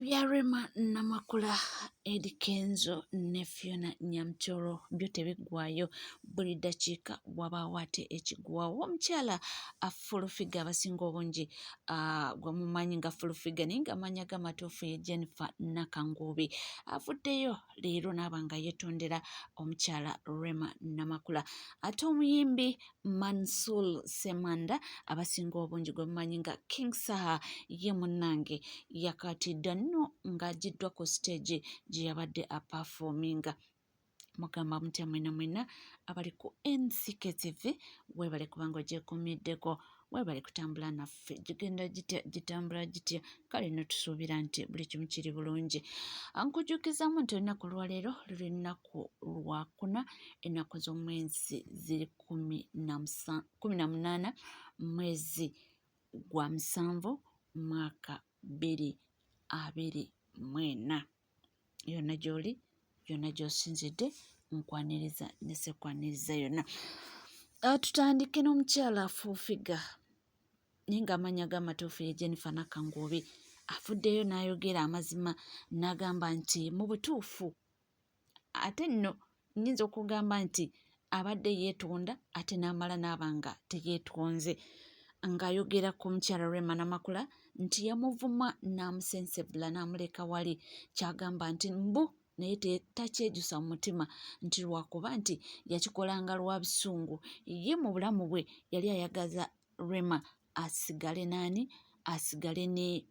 Byarema Namakula, Eddie Kenzo ne Fiona Nyamchoro byo tebiggwayo buli ddakiika wabaawo ate ekiggwawo. Omukyala afulufiga abasinga obungi gwe mumanyi nga fulufiga naye nga amannya g'amatuufu ye Jennifer Nakanguubi avuddeyo leero n'aba nga yeetondera omukyala Rema Namakula. Ate omuyimbi Mansour Semanda abasinga obungi gwe mumanyi nga King Saha ye munnange yakatiddwa ng'agiddwa ku stage gye yabadde apafoominga. Mugamba mutya mwena abali ku NCKTV weebale kubanga ogyekuumiddeko, weebale kutambula naffe. Gigenda gitambula gitya? Kale no tusuubira nti buli kimu kiri bulungi. Nkujjukizamu nti olunaku lwaleero luli lunaku lwakuna, ennaku z'omwezi ziri 18 mwezi gwa 7 mwaka 2024. Yonna gy'oli, yonna gy'osinzidde, nkwaniriza ne sekwaniriza yonna. Tutandike n'omukyala afuufiga naye ng'amannya g'amatuufu ye Jennifer Nakanguubi afuddeyo n'ayogera amazima n'agamba nti mu butuufu ate nno nnyinza okugamba nti abadde yeetonda ate n'amala n'aba nga teyeetonze, ng'ayogera ku mukyala Rema Namakula nti yamuvuma n'amusensebula n'amuleka wali, kyagamba nti mbu naye takyejusa mu mutima nti lwakuba nti yakikolanga lwa busungu. Ye mu bulamu bwe yali ayagaza Rema asigale n'ani? Asigale ne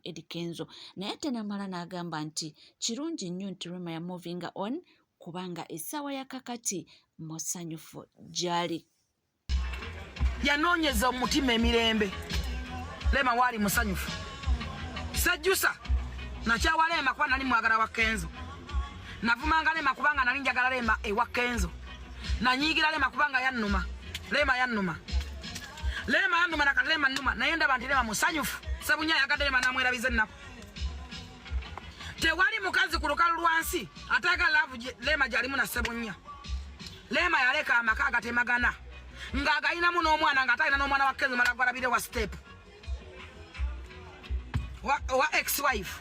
Eddie Kenzo, naye ate n'amala n'agamba nti kirungi nnyo nti Rema ya movinga on kubanga essaawa ya kakati musanyufu gy'ali. Yanoonyeza omutima emirembe. Rema waali musanyufu. Sejjusa nakyawa Rema kuba nali mwagala wa Kenzo. Navumanga Rema kubanga nali njagala Rema ewa Kenzo. Nanyiigira Rema kubanga yannuma. Rema yannuma nakati Rema nnuma naye ndaba nti Rema musanyufu. Sabunya yagadde Rema namwerabiza ennaku. Tewali mukazi ku lukalu lwansi atayagala laavu Rema gy'alimu na Ssebunya. Rema yaleka amaka agatemagana ng'agayinamu n'omwana ng'atalina n'omwana wa Kenzo mala gwalabire wa step wa ex-wife.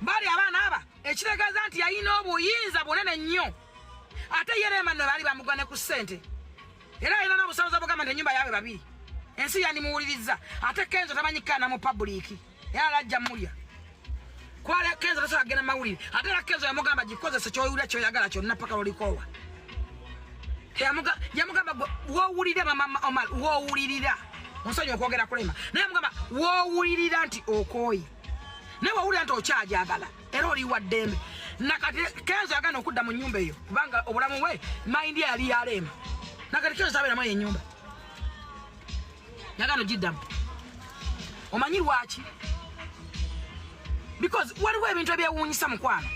Bali abaana aba ekitegeeza nti yalina obuyinza bunene nnyo, ate ye Rema nno baali bamugwane ku ssente era alina n'obusobozi obugamba nti ennyumba yaabwe babiri ensi yandimuwuliriza, ate Kenzo tamanyikana mu public era alajja mulya kwale Kenzo tasobola kugenda mawulire, ate era Kenzo yamugamba gikozese ky'oyawulira ky'oyagala kyonna paka lolikowa. Yamugamba woowulira mama Omar, woowulirira onsonyi okwogera ku Rema, naye yamugamba woowulirira nti okooye naye woowulira nti okyajagala era oli wa ddembe. Nakati Kenzo yagana okudda mu nnyumba eyo kubanga obulamu bwe mayindi yali ya Rema. Nakati Kenzo abeeramu eyo ennyumba yagana ogiddamu. Omanyi lwaki? Because waliwo ebintu ebyewuunyisa mukwano,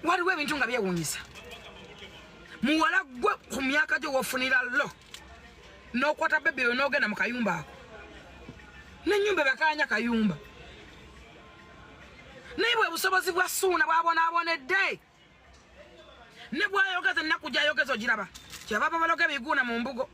waliwo ebintu nga byewuunyisa. Muwala gwe ku myaka gyo woofunira lo n'okwata bebe yo n'ogenda mu kayumba ako n'ennyumba ebakanya kayumba naye bwe busobozi bwa Ssuuna bwabonaabonedde ne bwayogeza ennaku gy'ayogeza ogiraba kyababa baloga ebiguuna mu mbugo.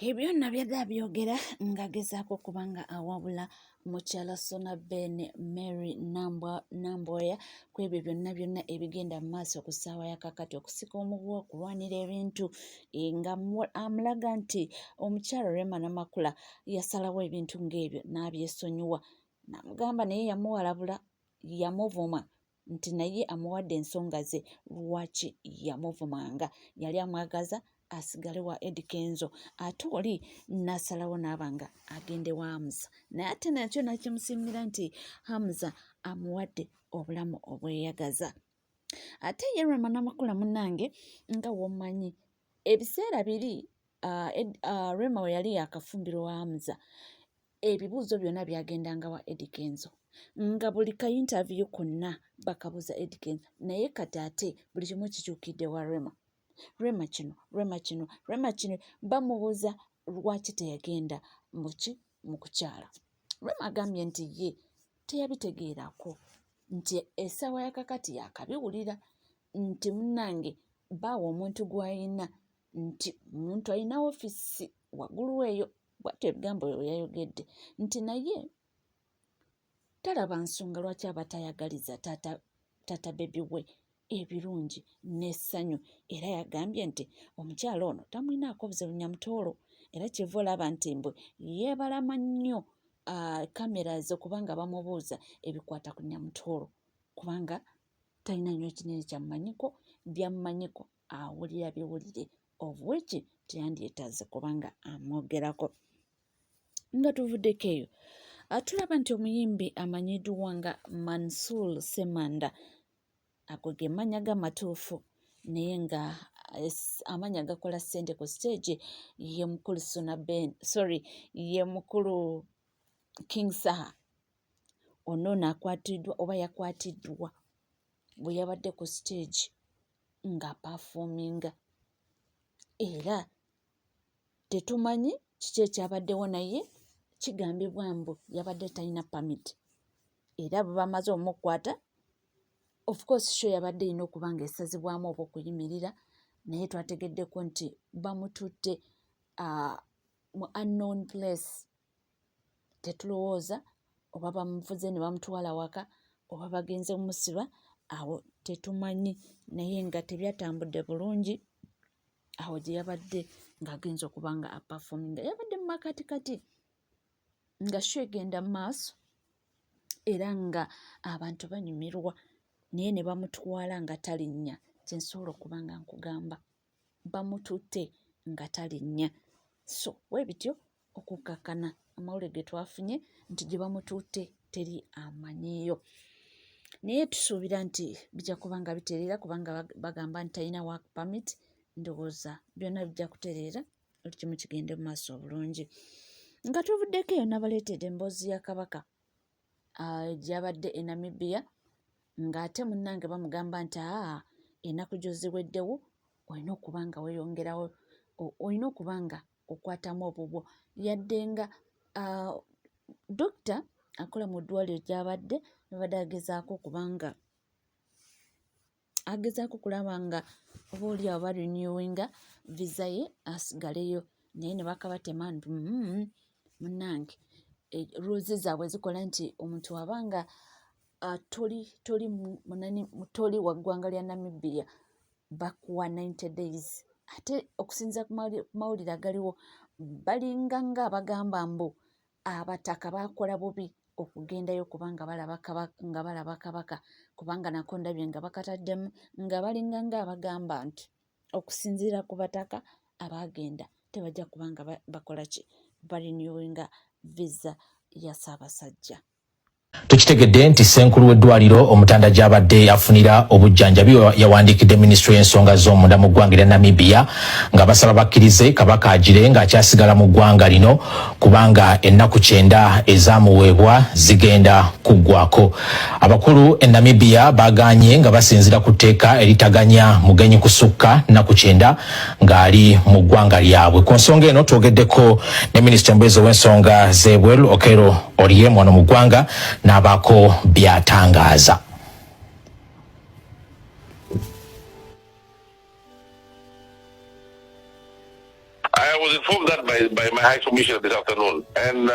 Ebyo byonna byadda byogera ng'agezaako kubanga awabula mukyala Sona Ben Mary Namboya ku ebyo byonna ebigenda mu maaso ku ssaawa ya kakati okusika omuguwa okulwanira ebintu nga amulaga nti omukyala Rema Namakula yasalawo ebintu ng'ebyo n'abyesonyiwa. Namugamba naye yamuwalabula, yamuvuma nti naye amuwadde ensonga ze lwaki yamuvumanga, yali amwagaza asigale wa Eddie Kenzo, ate oli n'asalawo n'abanga agende wa Hamza, naye ate nakyo nakimusiimira nti Hamza amuwadde obulamu obweyagaza. Ate ye Rema Namakula munnange nga womanyi ebiseera biri Rema we yali yakafumbiro wa Hamza, ebibuuzo byonna byagendanga wa Eddie Kenzo nga buli ka interview konna bakabuuza Eddie Kenzo, naye kati ate buli kimu kikyukidde wa Rema kino bamubuuza lwaki teyagenda mu kukyala. Rema agambye nti ye teyabitegeerako nti essaawa ya kakati yakabiwulira nti munnange baawa omuntu gw'ayina nti omuntu alina ofiisi waggulu eyo bw'atyo ebigambo yayogedde nti naye talaba nsonga lwaki aba tayagaliza taata bebi we ebirungi n'essanyu, era yagambye nti omukyala ono tamwinaako buzibu Nyamutoolo, era kyeva olaba nti mbwe yeebalama nnyo kamera ze kubanga bamubuuza ebikwata ku Nyamutoolo kubanga talina nnyo kinene kyammanyiko byammanyiko awulira biwulire obweki teyandyetaaze kubanga amwogerako. Nga tuvuddeko eyo tulaba nti omuyimbi amanyiddwa nga Mansour Semanda ago ge mannya gamatuufu naye nga amanya gakola ssente ku stage ye mukulu ye mukulu King Saha ono akwatiddwa oba yakwatiddwa bwe yabadde ku stage nga performinga era tetumanyi kiki ekyabaddewo naye kigambibwa mbu yabadde talina pamiti era bwe bamaze omukwata of course show yabadde erina okuba nga esazibwamu oba okuyimirira naye twategeddeko nti bamututte mu unknown place. Tetulowooza oba bamuvuze ne bamutwala waka oba bagenze musiba awo tetumanyi naye nga tebyatambudde bulungi awo gye yabadde ng'agenza okuba nga apafominga yabadde mu makatikati nga show egenda mu maaso era nga abantu banyumirwa naye ne bamutwala nga talinnya. Kyensobola okuba nga nkugamba bamututte nga talinnya, so bwe bityo okukakkana amawulire ge twafunye nti gye bamututte teri amanyiiyo naye tusuubira nti bijja kuba nga bitereera kubanga bagamba nti talina work permit. Ndowooza byonna bijja kutereera buli kimu kigende mu maaso obulungi. Nga tuvuddeko eyo nabaleetedde emboozi ya Kabaka gy'abadde e Namibia ng'ate munnange bamugamba nti ennaku gy'oziweddewo olina okuba nga weeyongerawo, olina okuba nga okwatamu obubwo yadde nga dokita akola mu ddwaliro gy'abadde babadde agezaako kulaba nga oba oliawo barenewinga visa ye asigaleyo naye ne bakabatema nti munnange ruuzi zaabwe zikola nti omuntu abanga toli wa ggwanga lya Namibia bakuwa 90 days ate okusinziira ku mawulire agaliwo balinga nga abagamba mbu abataka bakola bubi okugendayo kubanga balaba Kabaka kubanga nako ndabye nga bakataddemu nga balinga nga abagamba nti okusinziira ku bataka abagenda tebajja kubanga bakola ki barenewinga visa ya Ssaabasajja. Tukitegedde nti ssenkulu w'eddwaliro Omutanda gy'abadde afunira obujjanjabi yawandiikidde minisitule y'ensonga z'omunda mu ggwanga lya Namibia nga basaba bakkirize Kabaka agire ng'akyasigala mu ggwanga lino kubanga ennaku 9 ezaamuweebwa zigenda kuggwako. Abakulu e Namibia baaganye nga basinzira ku tteeka eritaganya mugenyi kusukka nnaku 9 ng'ali mu ggwanga lyabwe. Ku nsonga eno twogeddeko ne minisita omubeezi w'ensonga z'ebweru Okello Oryem wano mu ggwanga n'abaako by'atangaza. I was informed that by my High Commissioner this afternoon. And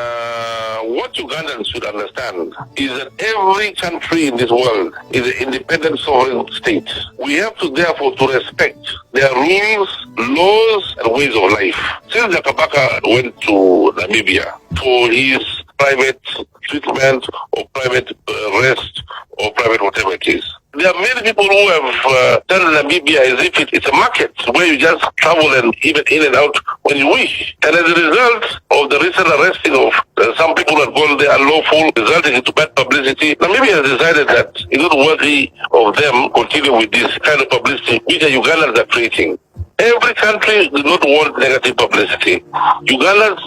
what Ugandans should understand is that every country in this world is an independent sovereign state. We have to therefore to respect their rules, laws, and ways of life. Since the Kabaka went to Namibia for his private treatment or private rest or private whatever it is, there are many people who have done Namibia as if it's a market where you just travel and even in and out when you wish. And as a result of the recent arresting of some people who have gone there unlawful, resulting into bad publicity, Namibia has decided that it's not worthy of them continuing with this kind of publicity which the Ugandans are creating. Every country does not want negative publicity. Ugandans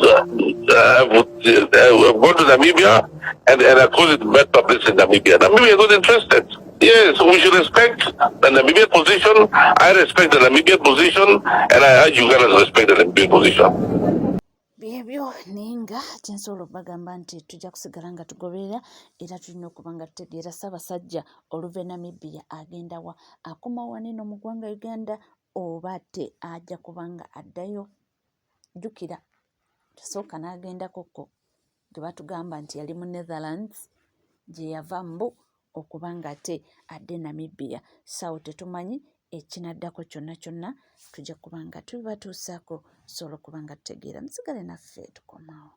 have gone to Namibia and are causing bad publicity in Namibia. Namibia is not interested. Yes, we should respect the Namibian position. I respect the Namibian position, and I urge Uganda to respect the Namibian position. Byebyo ninga kyensobola okubagamba nti tujja kusigala nga tugoberera era tulina okuba nga tutegeera Ssaabasajja oluva e Namibia agenda wa akoma waneno mu ggwanga Uganda oba te ajja kuba nga addayo. Jjukira tusooka n'agenda kokko ge batugamba nti yali mu Netherlands gye yava mbu okuba nga ate adde Namibia. Sawo tetumanyi ekinaddako kyonna tujja kuba nga tubibatuusaako sobola okuba nga tutegeera. Musigale naffe tukomawo.